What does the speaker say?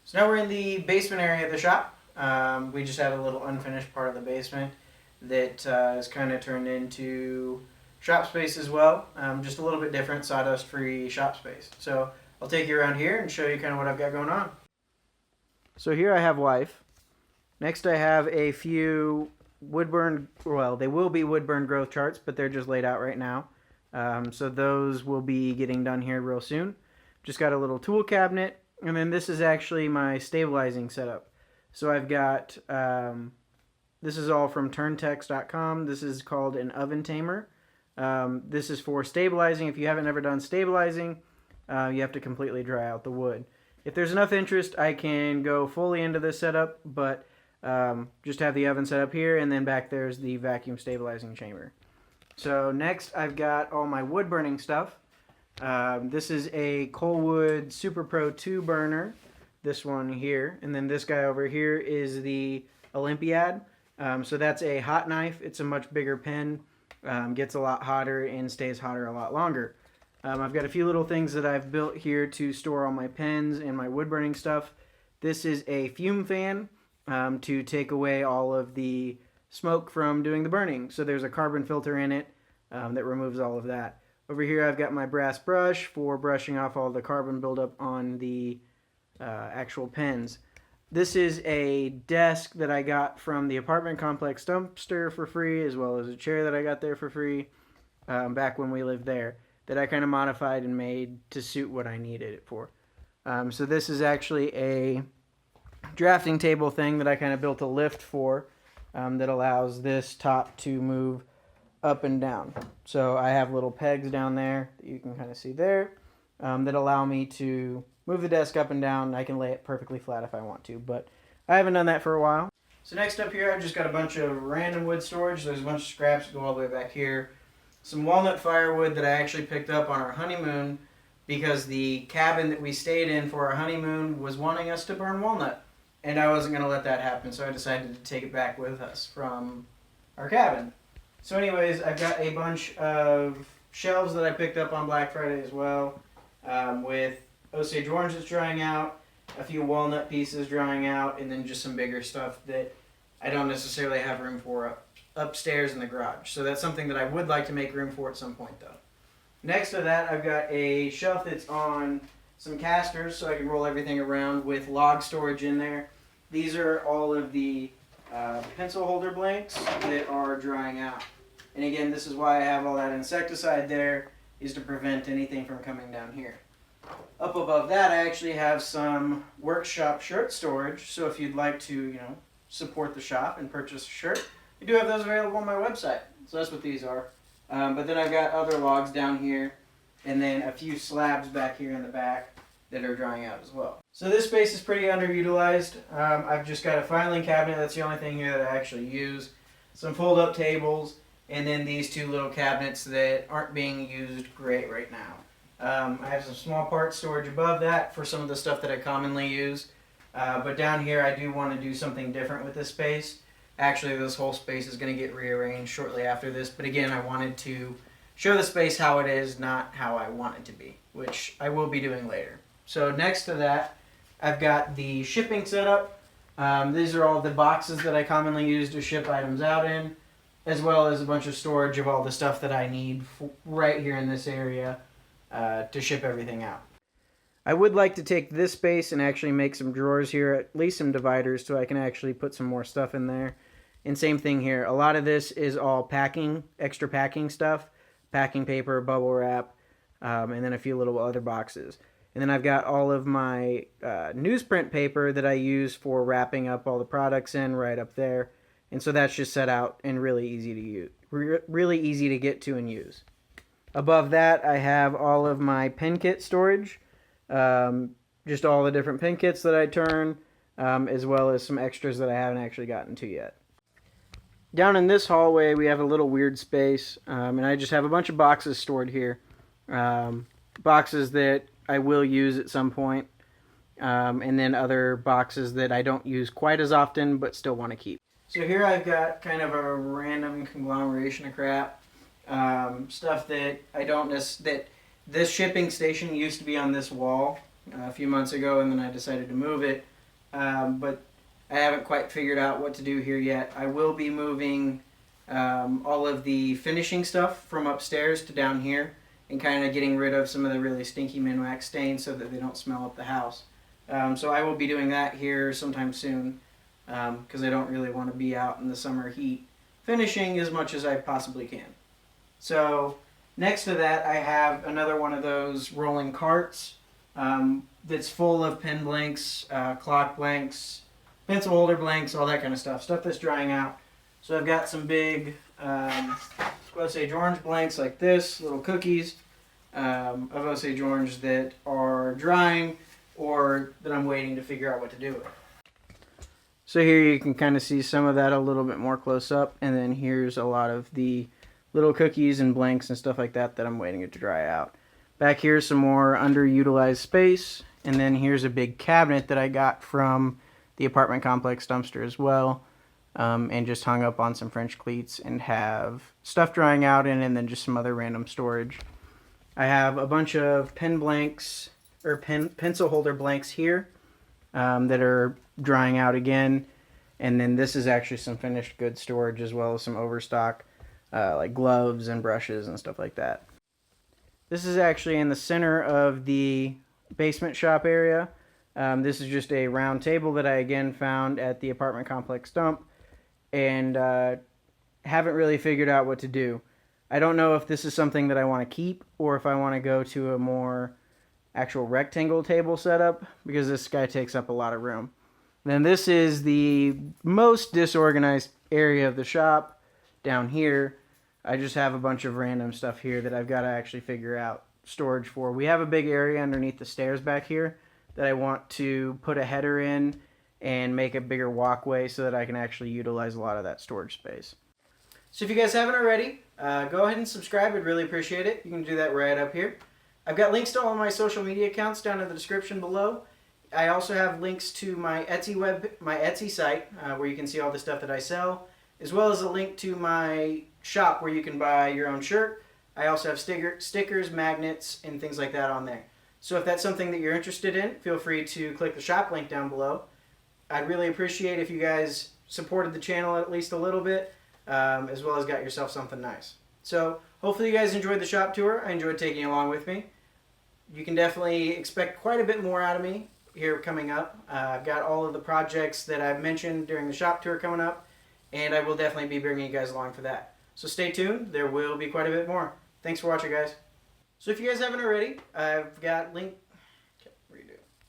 So now we're in the basement area of the shop. We just have a little unfinished part of the basement that is kind of turned into shop space as well. Just a little bit different, sawdust-free shop space. So I'll take you around here and show you kind of what I've got going on. So here I have wife. Next I have a few woodburn, well, they will be woodburn growth charts, but they're just laid out right now. So those will be getting done here real soon. Just got a little tool cabinet, and then this is actually my stabilizing setup. So I've got, this is all from turntex.com. This is called an oven tamer. This is for stabilizing. If you haven't ever done stabilizing, you have to completely dry out the wood. If there's enough interest, I can go fully into this setup, but just have the oven set up here, and then back there's the vacuum stabilizing chamber. So next I've got all my wood burning stuff. This is a Coalwood Super Pro 2 burner, this one here, and then this guy over here is the Olympiad. So that's a hot knife. It's a much bigger pen, gets a lot hotter and stays hotter a lot longer. I've got a few little things that I've built here to store all my pens and my wood burning stuff. This is a fume fan to take away all of the smoke from doing the burning. So there's a carbon filter in it that removes all of that. Over here I've got my brass brush for brushing off all the carbon buildup on the actual pens. This is a desk that I got from the apartment complex dumpster for free, as well as a chair that I got there for free back when we lived there, that I kind of modified and made to suit what I needed it for. So this is actually a drafting table thing that I kind of built a lift for that allows this top to move up and down. So I have little pegs down there that you can kind of see there that allow me to move the desk up and down. I can lay it perfectly flat if I want to, but I haven't done that for a while. So next up here, I've just got a bunch of random wood storage. There's a bunch of scraps that go all the way back here. Some walnut firewood that I actually picked up on our honeymoon because the cabin that we stayed in for our honeymoon was wanting us to burn walnut. And I wasn't going to let that happen, so I decided to take it back with us from our cabin. So anyways, I've got a bunch of shelves that I picked up on Black Friday as well, with Osage orange that's drying out, a few walnut pieces drying out, and then just some bigger stuff that I don't necessarily have room for upstairs in the garage. So that's something that I would like to make room for at some point though. Next to that, I've got a shelf that's on some casters so I can roll everything around with log storage in there. These are all of the pencil holder blanks that are drying out. And again, this is why I have all that insecticide there, is to prevent anything from coming down here. Up above that, I actually have some workshop shirt storage. So if you'd like to, support the shop and purchase a shirt, I do have those available on my website. So that's what these are. But then I've got other logs down here, and then a few slabs back here in the back that are drying out as well. So this space is pretty underutilized. I've just got a filing cabinet. That's the only thing here that I actually use. Some fold-up tables, and then these two little cabinets that aren't being used great right now. I have some small parts storage above that for some of the stuff that I commonly use. But down here I do want to do something different with this space. Actually, this whole space is going to get rearranged shortly after this. But again, I wanted to show the space how it is, not how I want it to be, which I will be doing later. So next to that, I've got the shipping setup. These are all the boxes that I commonly use to ship items out in, as well as a bunch of storage of all the stuff that I need right here in this area to ship everything out. I would like to take this space and actually make some drawers here, at least some dividers, so I can actually put some more stuff in there. And same thing here. A lot of this is all packing, extra packing stuff, packing paper, bubble wrap, and then a few little other boxes. And then I've got all of my newsprint paper that I use for wrapping up all the products in right up there. And so that's just set out and really easy to use, really easy to get to and use. Above that, I have all of my pen kit storage, just all the different pen kits that I turn, as well as some extras that I haven't actually gotten to yet. Down in this hallway, we have a little weird space, and I just have a bunch of boxes stored here. Boxes that I will use at some point, and then other boxes that I don't use quite as often, but still want to keep. So here I've got kind of a random conglomeration of crap. Stuff that I don't that this shipping station used to be on this wall a few months ago, and then I decided to move it but I haven't quite figured out what to do here yet. I will be moving all of the finishing stuff from upstairs to down here and kind of getting rid of some of the really stinky Minwax stains so that they don't smell up the house. So I will be doing that here sometime soon because I don't really want to be out in the summer heat finishing as much as I possibly can. So next to that, I have another one of those rolling carts that's full of pen blanks, clock blanks, pencil holder blanks, all that kind of stuff that's drying out. So I've got some big, Osage Orange blanks like this, little cookies of Osage Orange that are drying or that I'm waiting to figure out what to do with. So here you can kind of see some of that a little bit more close up, and then here's a lot of the little cookies and blanks and stuff like that that I'm waiting it to dry out. Back here's some more underutilized space, and then here's a big cabinet that I got from the apartment complex dumpster as well, and just hung up on some French cleats and have stuff drying out in, and then just some other random storage. I have a bunch of pen blanks, or pencil holder blanks here that are drying out again, and then this is actually some finished goods storage as well as some overstock like gloves and brushes and stuff like that. This is actually in the center of the basement shop area. This is just a round table that I again found at the apartment complex dump, and haven't really figured out what to do. I don't know if this is something that I want to keep or if I want to go to a more actual rectangle table setup, because this guy takes up a lot of room. Then this is the most disorganized area of the shop down here. I just have a bunch of random stuff here that I've got to actually figure out storage for. We have a big area underneath the stairs back here that I want to put a header in and make a bigger walkway so that I can actually utilize a lot of that storage space. So if you guys haven't already, go ahead and subscribe. I'd really appreciate it. You can do that right up here. I've got links to all of my social media accounts down in the description below. I also have links to my Etsy site where you can see all the stuff that I sell, as well as a link to my shop where you can buy your own shirt. I also have stickers, magnets, and things like that on there. So if that's something that you're interested in, feel free to click the shop link down below. I'd really appreciate if you guys supported the channel at least a little bit, as well as got yourself something nice. So hopefully you guys enjoyed the shop tour. I enjoyed taking you along with me. You can definitely expect quite a bit more out of me here coming up. I've got all of the projects that I've mentioned during the shop tour coming up, and I will definitely be bringing you guys along for that. So stay tuned. There will be quite a bit more. Thanks for watching, guys. So if you guys haven't already, I've got